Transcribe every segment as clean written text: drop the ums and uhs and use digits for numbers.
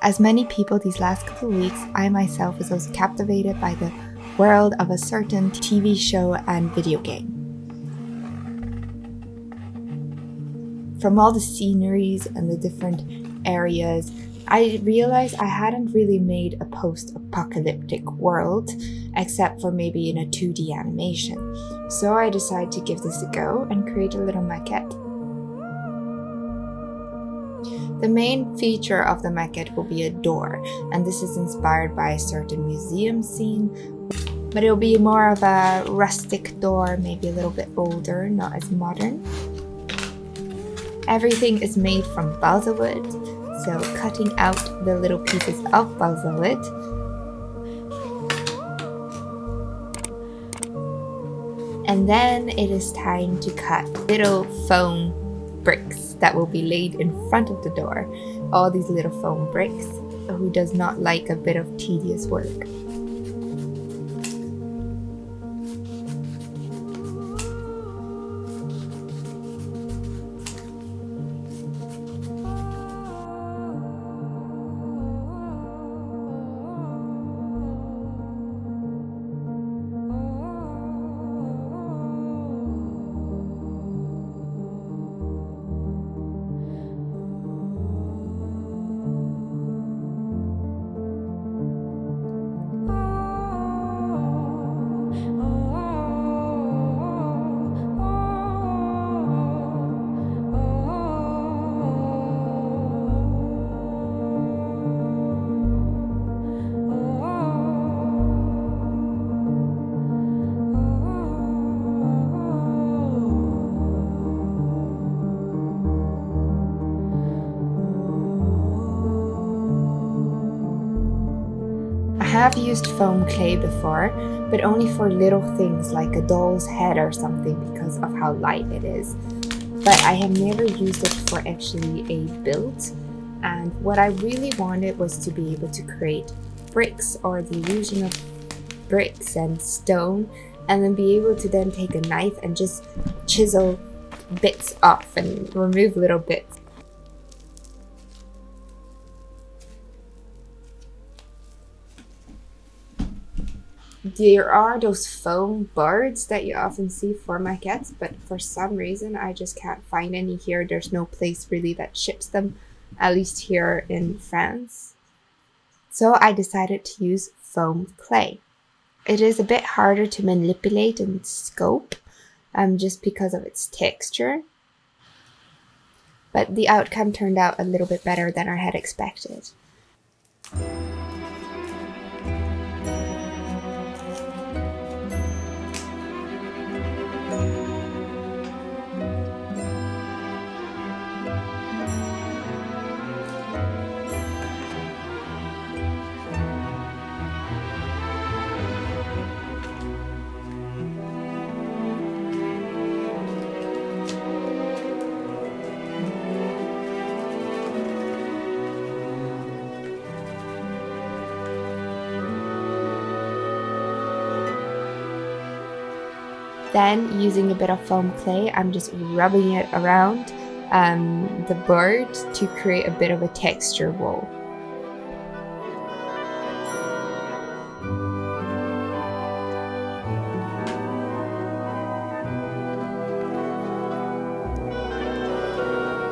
As many people these last couple of weeks, I myself was also captivated by the world of a certain TV show and video game. From all the sceneries and the different areas, I realized I hadn't really made a post-apocalyptic world, except for maybe in a 2D animation. So I decided to give this a go and create a little maquette. The main feature of the maquette will be a door, and this is inspired by a certain museum scene, but it'll be more of a rustic door, maybe a little bit older, not as modern. Everything is made from balsa wood, so cutting out the little pieces of balsa wood. And then it is time to cut little foam bricks that will be laid in front of the door. All these little foam bricks. Who does not like a bit of tedious work? I have used foam clay before, but only for little things like a doll's head or something because of how light it is. But I have never used it for actually a build, and what I really wanted was to be able to create bricks or the illusion of bricks and stone, and then be able to then take a knife and just chisel bits off and remove little bits. There are those foam boards that you often see for maquettes, but for some reason I just can't find any here. There's no place really that ships them, at least here in France. So I decided to use foam clay. It is a bit harder to manipulate and scope, just because of its texture. But the outcome turned out a little bit better than I had expected. Then, using a bit of foam clay, I'm just rubbing it around the board to create a bit of a texture wall.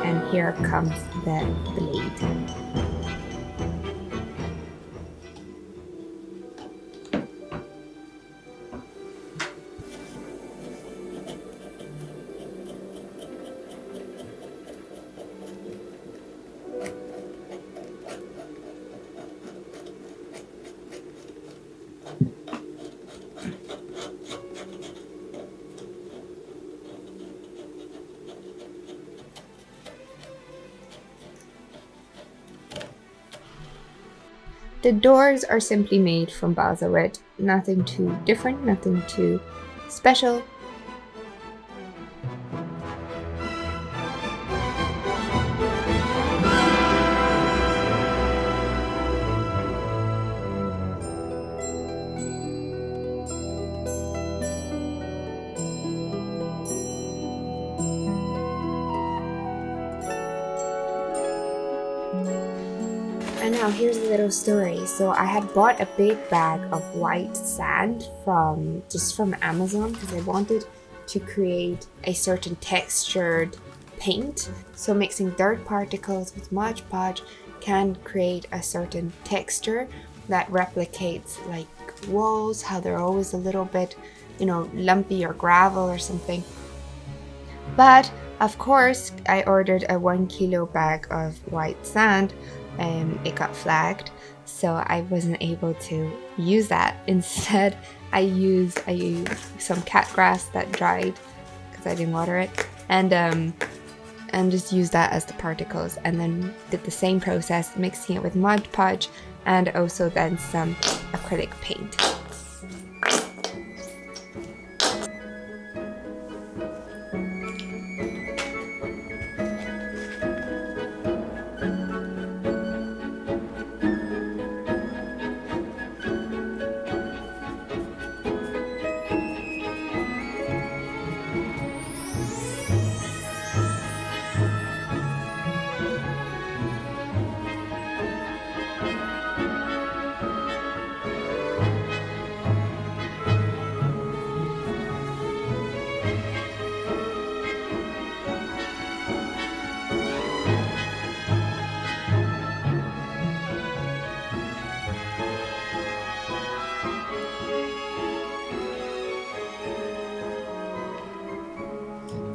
And here comes the blade. The doors are simply made from balsa wood, nothing too different, nothing too special. And Now here's a little story. So I had bought a big bag of white sand from Amazon because I wanted to create a certain textured paint. So mixing dirt particles with Mod Podge can create a certain texture that replicates like walls, how they're always a little bit, lumpy or gravel or something. But of course, I ordered a 1 kilo bag of white sand and it got flagged, so I wasn't able to use that. Instead, I used some cat grass that dried because I didn't water it, and just used that as the particles, and then did the same process, mixing it with Mod Podge and also then some acrylic paint.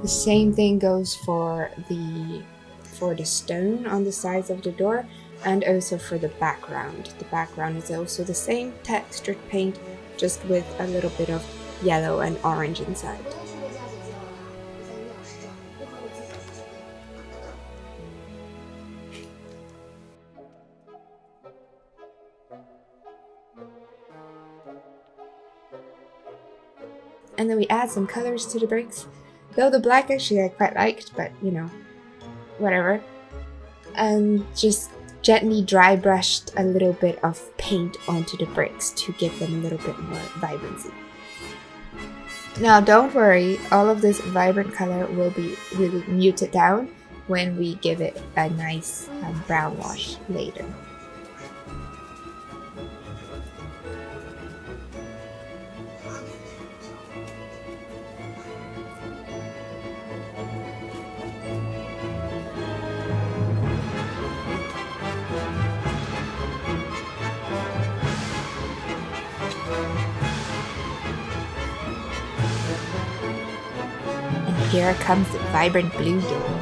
The same thing goes for the stone on the sides of the door, and also for the background. The background is also the same textured paint, just with a little bit of yellow and orange inside. And then we add some colors to the bricks. Though the black actually I quite liked, but whatever. And just gently dry brushed a little bit of paint onto the bricks to give them a little bit more vibrancy. Now don't worry, all of this vibrant color will be really muted down when we give it a nice brown wash later. Here comes the vibrant blue door.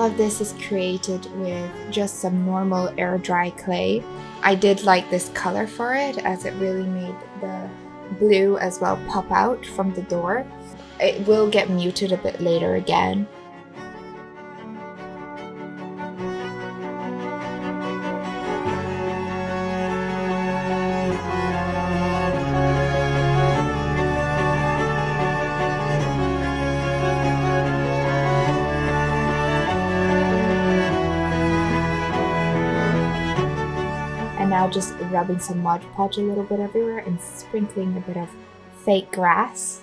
of this is created with just some normal air dry clay. I did like this color for it as it really made the blue as well pop out from the door. It will get muted a bit later again. And now just rubbing some Mod Podge a little bit everywhere and sprinkling a bit of fake grass.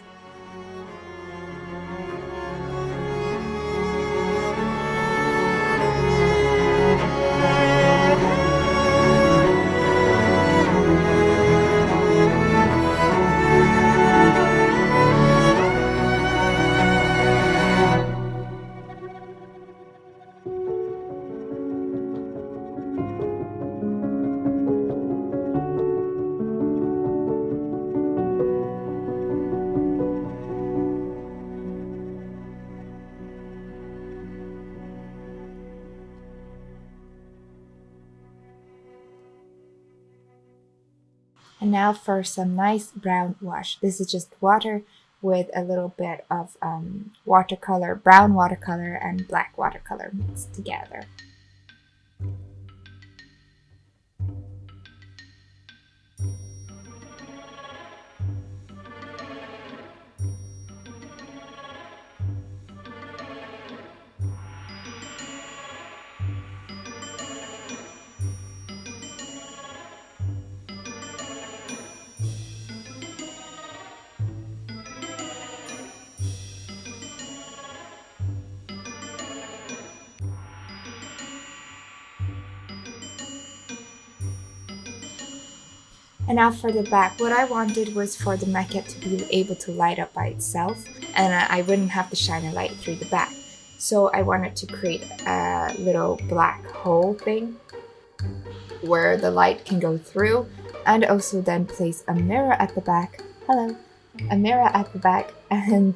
And now for some nice brown wash. This is just water with a little bit of watercolor, brown watercolor and black watercolor mixed together. And now for the back, what I wanted was for the maquette to be able to light up by itself, and I wouldn't have to shine a light through the back. So I wanted to create a little black hole thing where the light can go through, and also then place a mirror at the back. Hello, a mirror at the back, and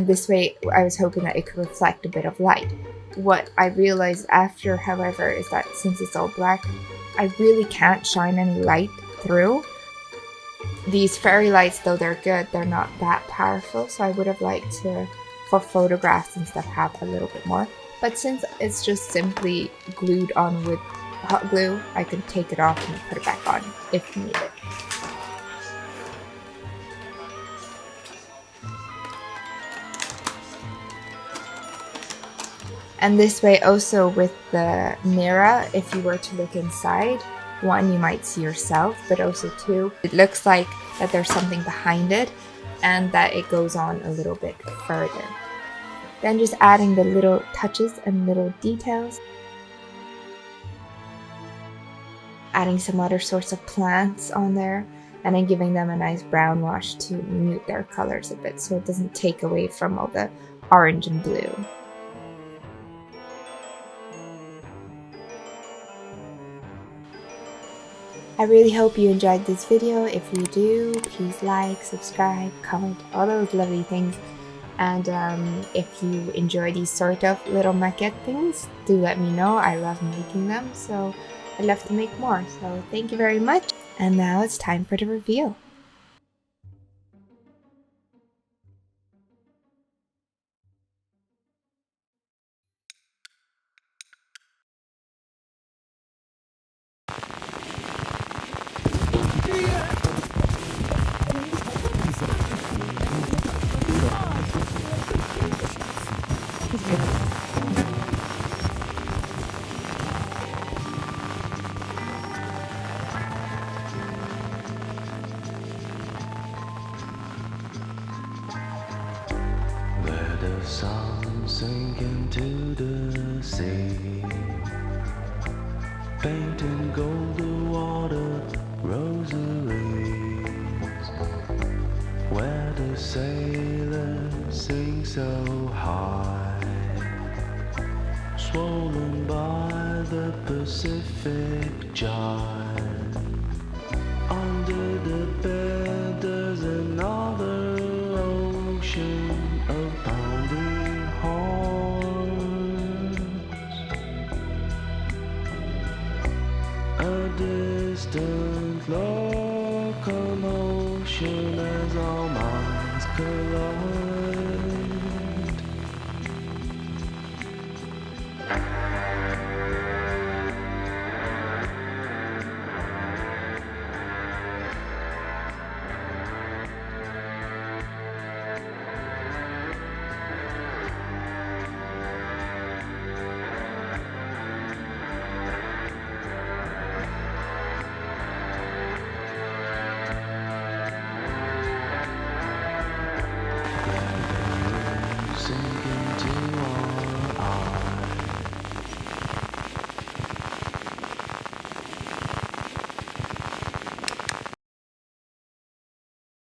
this way I was hoping that it could reflect a bit of light. What I realized after, however, is that since it's all black, I really can't shine any light through. These fairy lights, though they're good, they're not that powerful, so I would have liked to, for photographs and stuff, have a little bit more. But since it's just simply glued on with hot glue, I can take it off and put it back on if needed. And this way also with the mirror, if you were to look inside, one, you might see yourself, but also two, it looks like that there's something behind it and that it goes on a little bit further. Then just adding the little touches and little details. Adding some other sorts of plants on there and then giving them a nice brown wash to mute their colors a bit so it doesn't take away from all the orange and blue. I really hope you enjoyed this video. If you do, please like, subscribe, comment, all those lovely things. And if you enjoy these sort of little maquette things, do let me know. I love making them, so I'd love to make more. So thank you very much. And now it's time for the reveal. Where the sun sink into the sea, painting golden water rosaries, where the sailors sing so high, swollen by the Pacific giant. Under the bed there's another ocean of pounding horns. distant locomotion as our minds collide.